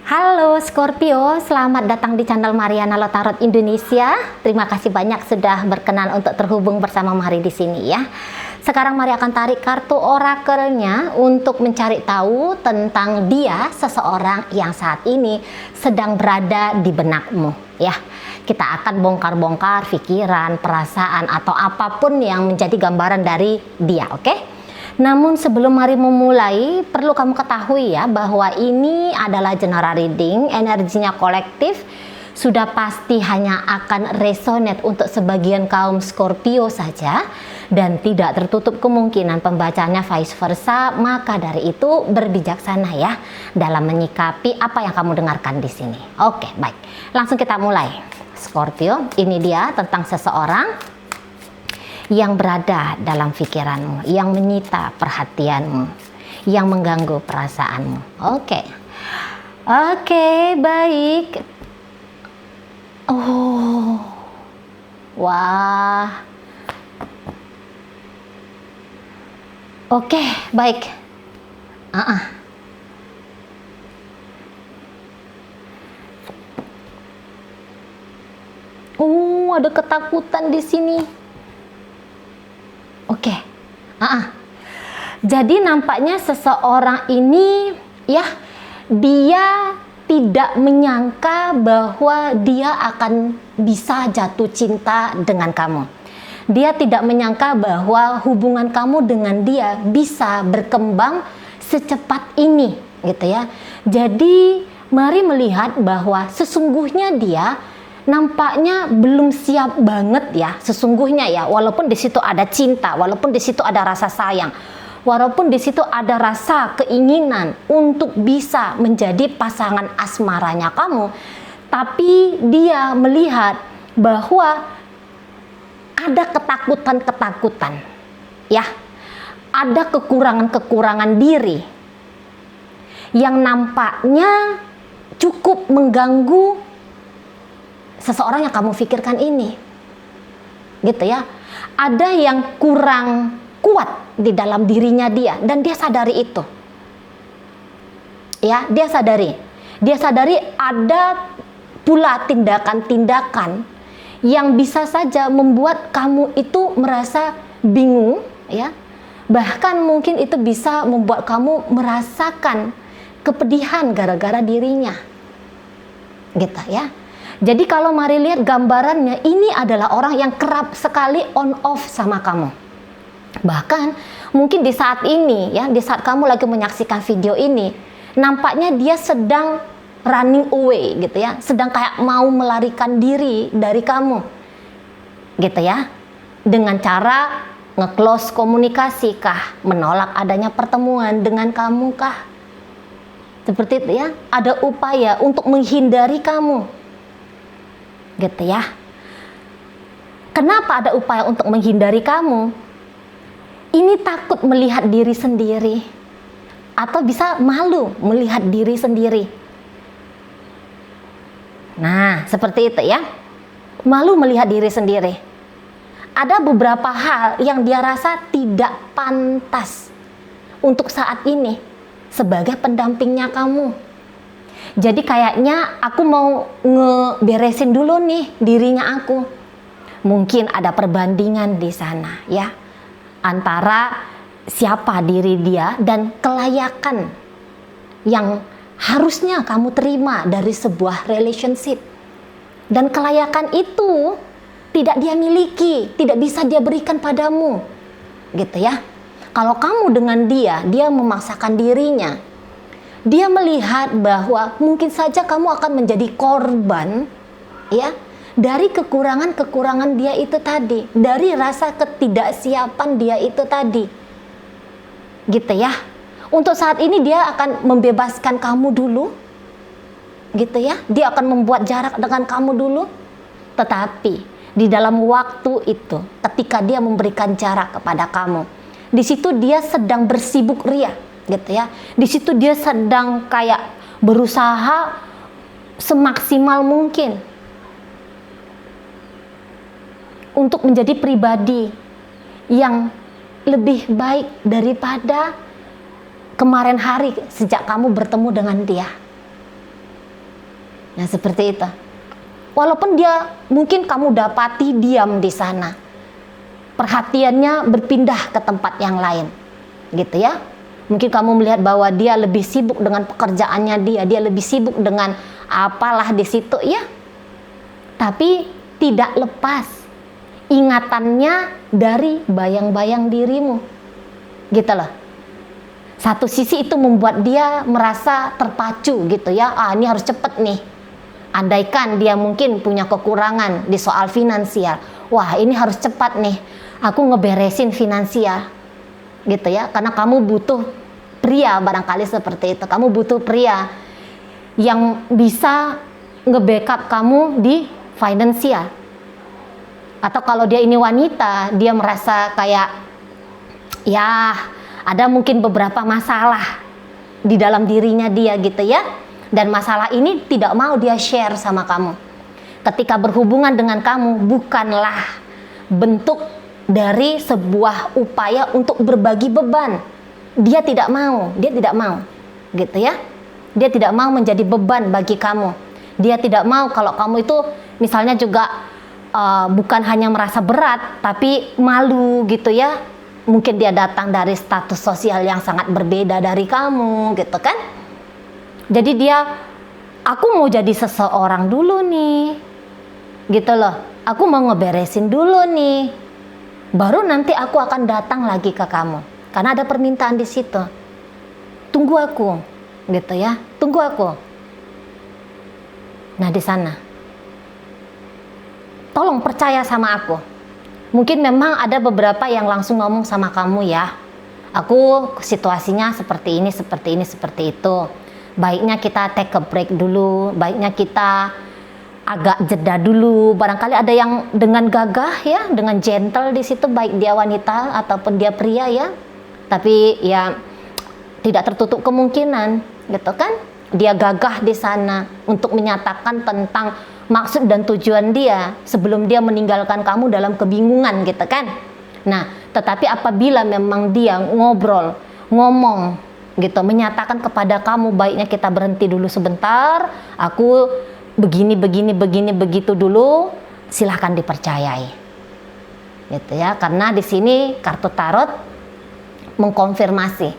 Halo Scorpio, selamat datang di channel Mariana Lotarot Indonesia. Terima kasih banyak sudah berkenan untuk terhubung bersama Mari di sini ya. Sekarang Mari akan tarik kartu orakelnya untuk mencari tahu tentang dia, seseorang yang saat ini sedang berada di benakmu ya. Kita akan bongkar-bongkar pikiran, perasaan atau apapun yang menjadi gambaran dari dia, oke? Namun sebelum Mari memulai, perlu kamu ketahui ya bahwa ini adalah general reading, energinya kolektif, sudah pasti hanya akan resonate untuk sebagian kaum Scorpio saja dan tidak tertutup kemungkinan pembacanya vice versa. Maka dari itu berbijaksana ya dalam menyikapi apa yang kamu dengarkan di sini. Oke, baik. Langsung kita mulai. Scorpio, ini dia tentang seseorang yang berada dalam pikiranmu, yang menyita perhatianmu, yang mengganggu perasaanmu. Oke, baik. Oh, wah. Oke, baik. Ada ketakutan di sini. Oke. Jadi nampaknya seseorang ini ya, dia tidak menyangka bahwa dia akan bisa jatuh cinta dengan kamu. Dia tidak menyangka bahwa hubungan kamu dengan dia bisa berkembang secepat ini, gitu ya. Jadi Mari melihat bahwa sesungguhnya dia nampaknya belum siap banget ya, sesungguhnya ya, walaupun di situ ada cinta, walaupun di situ ada rasa sayang, walaupun di situ ada rasa keinginan untuk bisa menjadi pasangan asmaranya kamu, tapi dia melihat bahwa ada ketakutan-ketakutan ya, ada kekurangan-kekurangan diri yang nampaknya cukup mengganggu seseorang yang kamu pikirkan ini, gitu ya. Ada yang kurang kuat di dalam dirinya dia dan dia sadari itu. Ya, dia sadari ada pula tindakan-tindakan yang bisa saja membuat kamu itu merasa bingung, ya. Bahkan mungkin itu bisa membuat kamu merasakan kepedihan gara-gara dirinya, gitu ya. Jadi kalau Mari lihat gambarannya, ini adalah orang yang kerap sekali on off sama kamu. Bahkan mungkin di saat ini ya, di saat kamu lagi menyaksikan video ini, nampaknya dia sedang running away gitu ya, sedang kayak mau melarikan diri dari kamu, gitu ya. Dengan cara nge-close komunikasi kah, menolak adanya pertemuan dengan kamu kah, seperti itu ya. Ada upaya untuk menghindari kamu, gitu ya. Kenapa ada upaya untuk menghindari kamu? Ini takut melihat diri sendiri, atau bisa malu melihat diri sendiri. Nah, seperti itu ya. Malu melihat diri sendiri. Ada beberapa hal yang dia rasa tidak pantas untuk saat ini sebagai pendampingnya kamu. Jadi kayaknya aku mau ngeberesin dulu nih dirinya aku. Mungkin ada perbandingan di sana ya, antara siapa diri dia dan kelayakan yang harusnya kamu terima dari sebuah relationship. Dan kelayakan itu tidak dia miliki, tidak bisa dia berikan padamu, gitu ya. Kalau kamu dengan dia memaksakan dirinya. Dia melihat bahwa mungkin saja kamu akan menjadi korban ya dari kekurangan-kekurangan dia itu tadi, dari rasa ketidaksiapan dia itu tadi, gitu ya. Untuk saat ini dia akan membebaskan kamu dulu, gitu ya. Dia akan membuat jarak dengan kamu dulu. Tetapi di dalam waktu itu, ketika dia memberikan jarak kepada kamu, di situ dia sedang bersibuk ria, gitu ya. Di situ dia sedang kayak berusaha semaksimal mungkin untuk menjadi pribadi yang lebih baik daripada kemarin hari sejak kamu bertemu dengan dia. Nah, seperti itu. Walaupun dia mungkin kamu dapati diam di sana, perhatiannya berpindah ke tempat yang lain, gitu ya. Mungkin kamu melihat bahwa dia lebih sibuk dengan pekerjaannya dia lebih sibuk dengan apalah di situ ya. Tapi tidak lepas ingatannya dari bayang-bayang dirimu, gitu loh. Satu sisi itu membuat dia merasa terpacu gitu ya. Ini harus cepet nih. Andaikan dia mungkin punya kekurangan di soal finansial, wah ini harus cepat nih, aku ngeberesin finansial, gitu ya. Karena kamu butuh pria, barangkali seperti itu. Kamu butuh pria yang bisa nge-backup kamu di finansial. Atau kalau dia ini wanita, dia merasa kayak ya ada mungkin beberapa masalah di dalam dirinya dia gitu ya. Dan masalah ini tidak mau dia share sama kamu. Ketika berhubungan dengan kamu bukanlah bentuk dari sebuah upaya untuk berbagi beban. Dia tidak mau gitu ya. Dia tidak mau menjadi beban bagi kamu. Dia tidak mau kalau kamu itu misalnya juga bukan hanya merasa berat, tapi malu gitu ya. Mungkin dia datang dari status sosial yang sangat berbeda dari kamu gitu kan. Jadi dia, aku mau jadi seseorang dulu nih, gitu loh. Aku mau ngeberesin dulu nih, baru nanti aku akan datang lagi ke kamu. Karena ada permintaan di situ. Tunggu aku, gitu ya. Tunggu aku. Nah di sana, tolong percaya sama aku. Mungkin memang ada beberapa yang langsung ngomong sama kamu ya. Aku situasinya seperti ini, seperti itu. Baiknya kita take a break dulu, baiknya kita agak jeda dulu. Barangkali ada yang dengan gagah ya, dengan gentle di situ, baik dia wanita ataupun dia pria ya. Tapi ya tidak tertutup kemungkinan, gitu kan? Dia gagah di sana untuk menyatakan tentang maksud dan tujuan dia sebelum dia meninggalkan kamu dalam kebingungan, gitu kan? Nah, tetapi apabila memang dia ngomong gitu, menyatakan kepada kamu baiknya kita berhenti dulu sebentar, aku begini begitu dulu, silahkan dipercayai, gitu ya. Karena di sini kartu tarot mengkonfirmasi,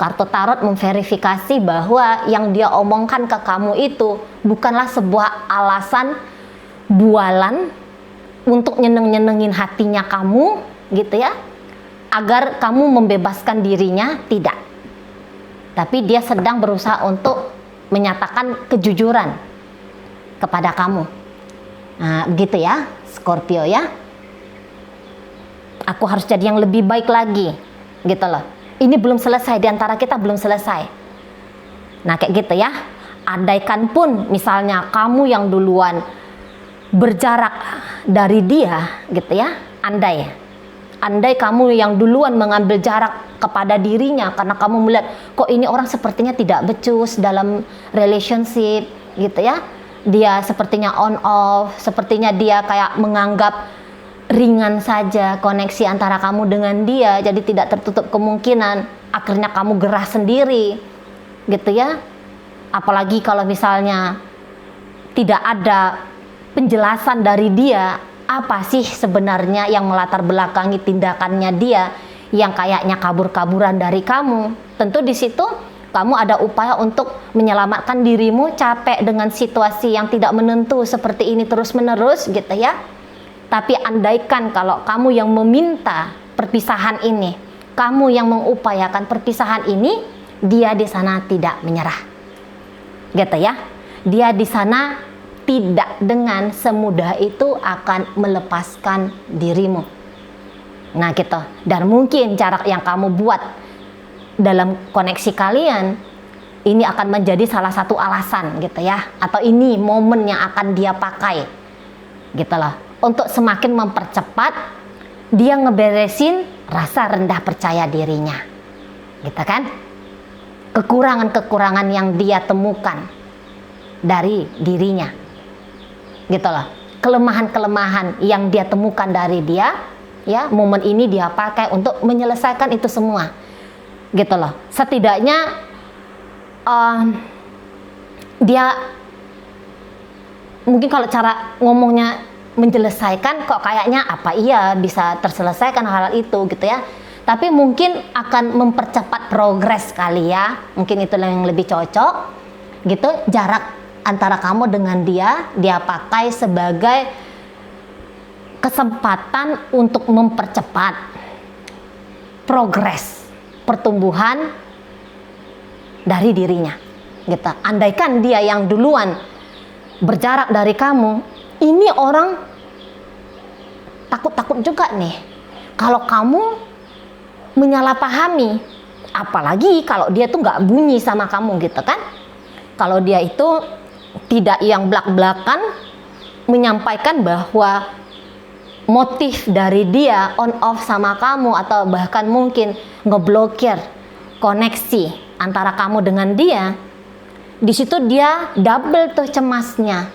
kartu tarot memverifikasi bahwa yang dia omongkan ke kamu itu bukanlah sebuah alasan bualan untuk nyenengin hatinya kamu, gitu ya, agar kamu membebaskan dirinya, tidak. Tapi dia sedang berusaha untuk menyatakan kejujuran kepada kamu. Nah, begitu ya, Scorpio ya. Aku harus jadi yang lebih baik lagi, gitu loh. Ini belum selesai, di antara kita belum selesai. Nah, kayak gitu ya. Andaikan pun misalnya kamu yang duluan berjarak dari dia, gitu ya. Andai kamu yang duluan mengambil jarak kepada dirinya karena kamu melihat kok ini orang sepertinya tidak becus dalam relationship, gitu ya. Dia sepertinya on off, sepertinya dia kayak menganggap ringan saja koneksi antara kamu dengan dia, jadi tidak tertutup kemungkinan akhirnya kamu gerah sendiri, gitu ya. Apalagi kalau misalnya tidak ada penjelasan dari dia apa sih sebenarnya yang melatar belakangi tindakannya dia yang kayaknya kabur-kaburan dari kamu. Tentu di situ kamu ada upaya untuk menyelamatkan dirimu, capek dengan situasi yang tidak menentu seperti ini terus-menerus, gitu ya. Tapi andaikan kalau kamu yang meminta perpisahan ini, kamu yang mengupayakan perpisahan ini, dia di sana tidak menyerah, gitu ya. Dia di sana tidak dengan semudah itu akan melepaskan dirimu. Nah gitu. Dan mungkin jarak yang kamu buat dalam koneksi kalian ini akan menjadi salah satu alasan, gitu ya. Atau ini momen yang akan dia pakai, gitu loh, untuk semakin mempercepat dia ngeberesin rasa rendah percaya dirinya, gitu kan. Kekurangan-kekurangan yang dia temukan dari dirinya, gitu loh. Kelemahan-kelemahan yang dia temukan dari dia, ya, momen ini dia pakai untuk menyelesaikan itu semua, gitu loh. Setidaknya dia mungkin kalau cara ngomongnya menjelaskan kok kayaknya apa iya bisa terselesaikan hal itu gitu ya. Tapi mungkin akan mempercepat progres kali ya. Mungkin itu yang lebih cocok gitu. Jarak antara kamu dengan dia pakai sebagai kesempatan untuk mempercepat progres pertumbuhan dari dirinya gitu. Andaikan dia yang duluan berjarak dari kamu, ini orang takut-takut juga nih kalau kamu menyalahpahami, apalagi kalau dia tuh nggak bunyi sama kamu gitu kan. Kalau dia itu tidak yang belak-belakan menyampaikan bahwa motif dari dia on off sama kamu, atau bahkan mungkin ngeblokir koneksi antara kamu dengan dia, di situ dia double tuh cemasnya.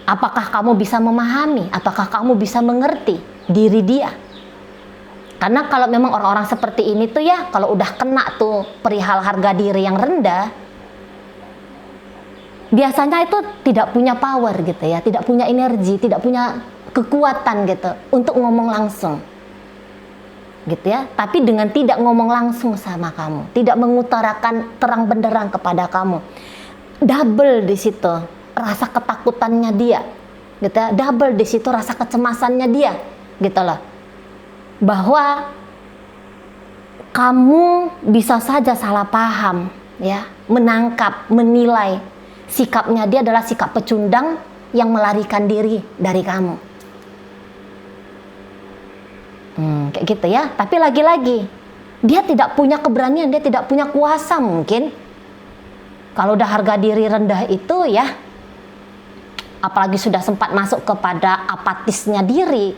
Apakah kamu bisa memahami? Apakah kamu bisa mengerti diri dia? Karena kalau memang orang-orang seperti ini tuh ya, kalau udah kena tuh perihal harga diri yang rendah, biasanya itu tidak punya power gitu ya, tidak punya energi, tidak punya kekuatan gitu untuk ngomong langsung gitu ya. Tapi dengan tidak ngomong langsung sama kamu, tidak mengutarakan terang benderang kepada kamu, double di situ rasa ketakutannya dia gitu ya, double di situ rasa kecemasannya dia gitu loh, bahwa kamu bisa saja salah paham ya, menangkap, menilai sikapnya dia adalah sikap pecundang yang melarikan diri dari kamu. Kayak gitu ya. Tapi lagi-lagi dia tidak punya keberanian, dia tidak punya kuasa mungkin. Kalau udah harga diri rendah itu ya, apalagi sudah sempat masuk kepada apatisnya diri,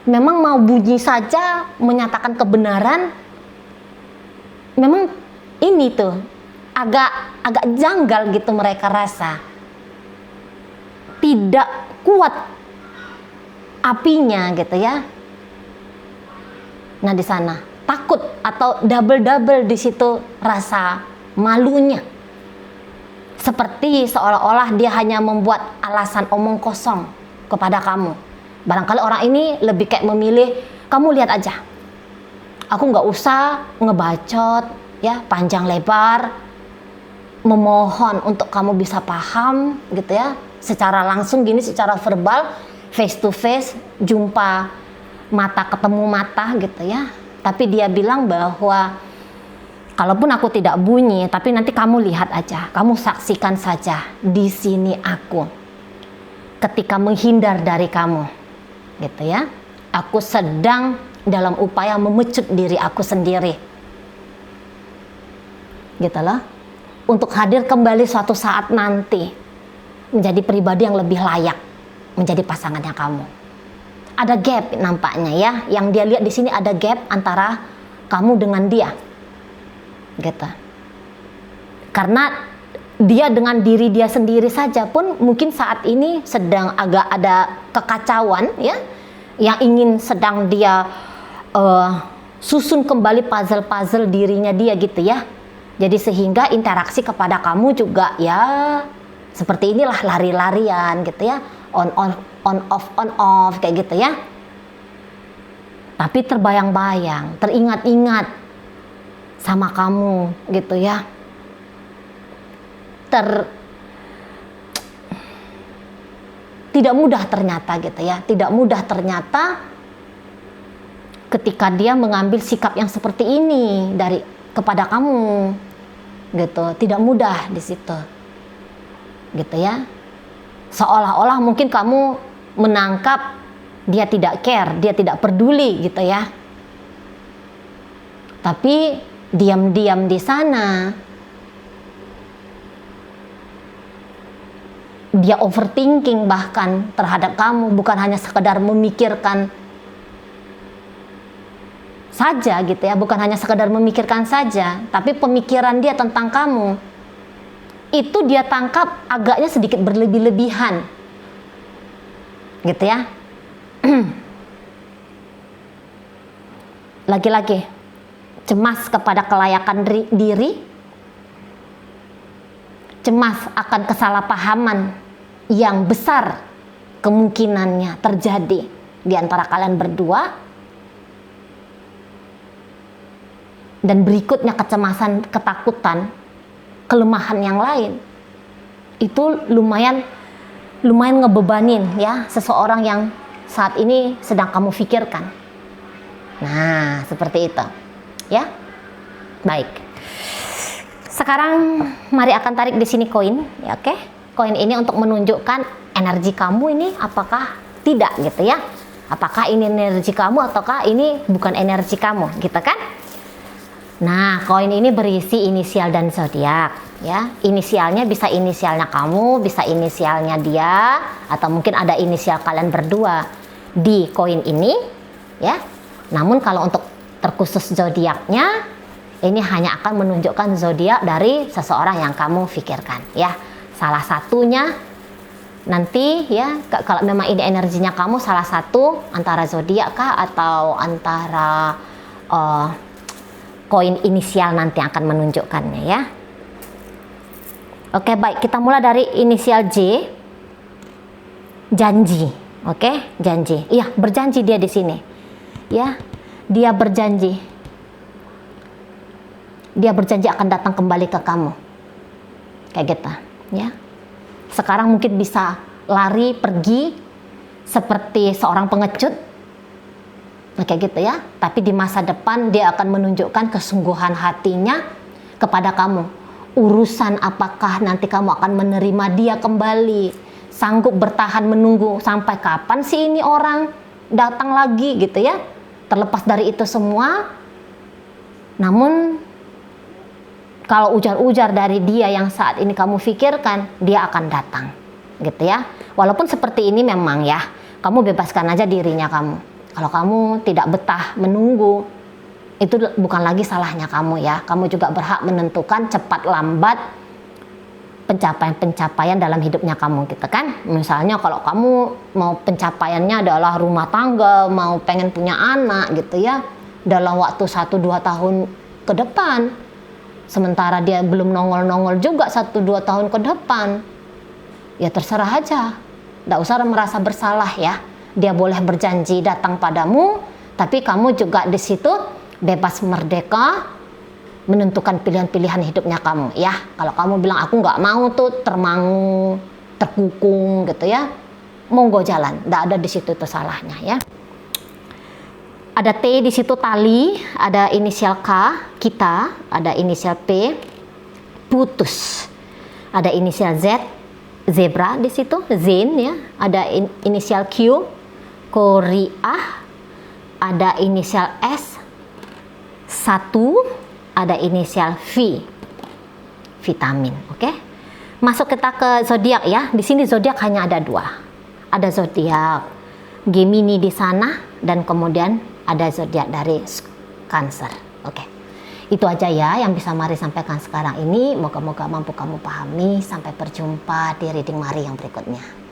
memang mau bunyi saja menyatakan kebenaran, memang ini tuh agak janggal gitu, mereka rasa tidak kuat apinya gitu ya. Nah di sana takut atau double di situ rasa malunya, seperti seolah-olah dia hanya membuat alasan omong kosong kepada kamu. Barangkali orang ini lebih kayak memilih, kamu lihat aja, aku nggak usah ngebacot ya panjang lebar, memohon untuk kamu bisa paham gitu ya, secara langsung gini, secara verbal, face to face, jumpa mata ketemu mata gitu ya. Tapi dia bilang bahwa kalaupun aku tidak bunyi, tapi nanti kamu lihat aja, kamu saksikan saja di sini aku ketika menghindar dari kamu gitu ya. Aku sedang dalam upaya memecut diri aku sendiri gitu loh, untuk hadir kembali suatu saat nanti menjadi pribadi yang lebih layak menjadi pasangannya kamu. Ada gap nampaknya ya, yang dia lihat di sini ada gap antara kamu dengan dia, gitu. Karena dia dengan diri dia sendiri saja pun mungkin saat ini sedang agak ada kekacauan ya, yang ingin sedang dia susun kembali puzzle dirinya dia gitu ya. Jadi sehingga interaksi kepada kamu juga ya seperti inilah, lari-larian gitu ya, on off kayak gitu ya. Tapi terbayang-bayang, teringat-ingat sama kamu gitu ya. Tidak mudah ternyata gitu ya, tidak mudah ternyata ketika dia mengambil sikap yang seperti ini kepada kamu gitu, tidak mudah di situ gitu ya. Seolah-olah mungkin kamu menangkap dia tidak care, dia tidak peduli gitu ya. Tapi diam-diam di sana dia overthinking bahkan terhadap kamu, bukan hanya sekedar memikirkan saja gitu ya, bukan hanya sekedar memikirkan saja, tapi pemikiran dia tentang kamu itu dia tangkap agaknya sedikit berlebih-lebihan gitu ya. Lagi-lagi cemas kepada kelayakan diri, cemas akan kesalahpahaman yang besar kemungkinannya terjadi di antara kalian berdua, dan berikutnya kecemasan, ketakutan, kelemahan yang lain, itu lumayan ngebebanin ya seseorang yang saat ini sedang kamu pikirkan. Nah, seperti itu ya. Baik, sekarang mari akan tarik di sini koin ya. Oke, koin ini untuk menunjukkan energi kamu ini apakah tidak gitu ya, apakah ini energi kamu ataukah ini bukan energi kamu gitu kan. Nah, koin ini berisi inisial dan zodiak ya. Inisialnya bisa inisialnya kamu, bisa inisialnya dia, atau mungkin ada inisial kalian berdua di koin ini ya. Namun kalau untuk terkhusus zodiaknya, ini hanya akan menunjukkan zodiak dari seseorang yang kamu pikirkan ya. Salah satunya nanti ya, kalau memang ini energinya kamu, salah satu antara zodiak kah atau antara koin inisial nanti akan menunjukkannya ya. Oke, baik, kita mulai dari inisial J. Janji. Oke, janji. Iya, berjanji dia di sini. Ya, dia berjanji. Dia berjanji akan datang kembali ke kamu. Kayak gitu, ya. Sekarang mungkin bisa lari pergi seperti seorang pengecut. Kayak gitu ya, tapi di masa depan dia akan menunjukkan kesungguhan hatinya kepada kamu. Urusan apakah nanti kamu akan menerima dia kembali, sanggup bertahan menunggu sampai kapan sih ini orang datang lagi gitu ya. Terlepas dari itu semua, namun kalau ujar-ujar dari dia yang saat ini kamu pikirkan, dia akan datang gitu ya. Walaupun seperti ini memang ya, kamu bebaskan aja dirinya kamu. Kalau kamu tidak betah menunggu, itu bukan lagi salahnya kamu ya. Kamu juga berhak menentukan cepat lambat pencapaian-pencapaian dalam hidupnya kamu gitu kan. Misalnya kalau kamu mau pencapaiannya adalah rumah tangga, mau pengen punya anak gitu ya, dalam waktu 1-2 tahun ke depan. Sementara dia belum nongol-nongol juga 1-2 tahun ke depan. Ya terserah aja. Nggak usah merasa bersalah ya. Dia boleh berjanji datang padamu, tapi kamu juga di situ bebas merdeka menentukan pilihan-pilihan hidupnya kamu ya. Kalau kamu bilang aku nggak mau tuh termangu, terkukung gitu ya, monggo jalan, nggak ada di situ itu salahnya ya. Ada T di situ tali, ada inisial K kita, ada inisial P putus, ada inisial Z zebra di situ, Zen ya, ada inisial Q Korea, ada inisial S 1, ada inisial V vitamin. Oke, masuk kita ke zodiak ya. Di sini zodiak hanya ada 2, ada zodiak Gemini di sana dan kemudian ada zodiak dari Cancer. Oke, itu aja ya yang bisa Mari sampaikan sekarang ini. Moga-moga mampu kamu pahami. Sampai berjumpa di reading Mari yang berikutnya.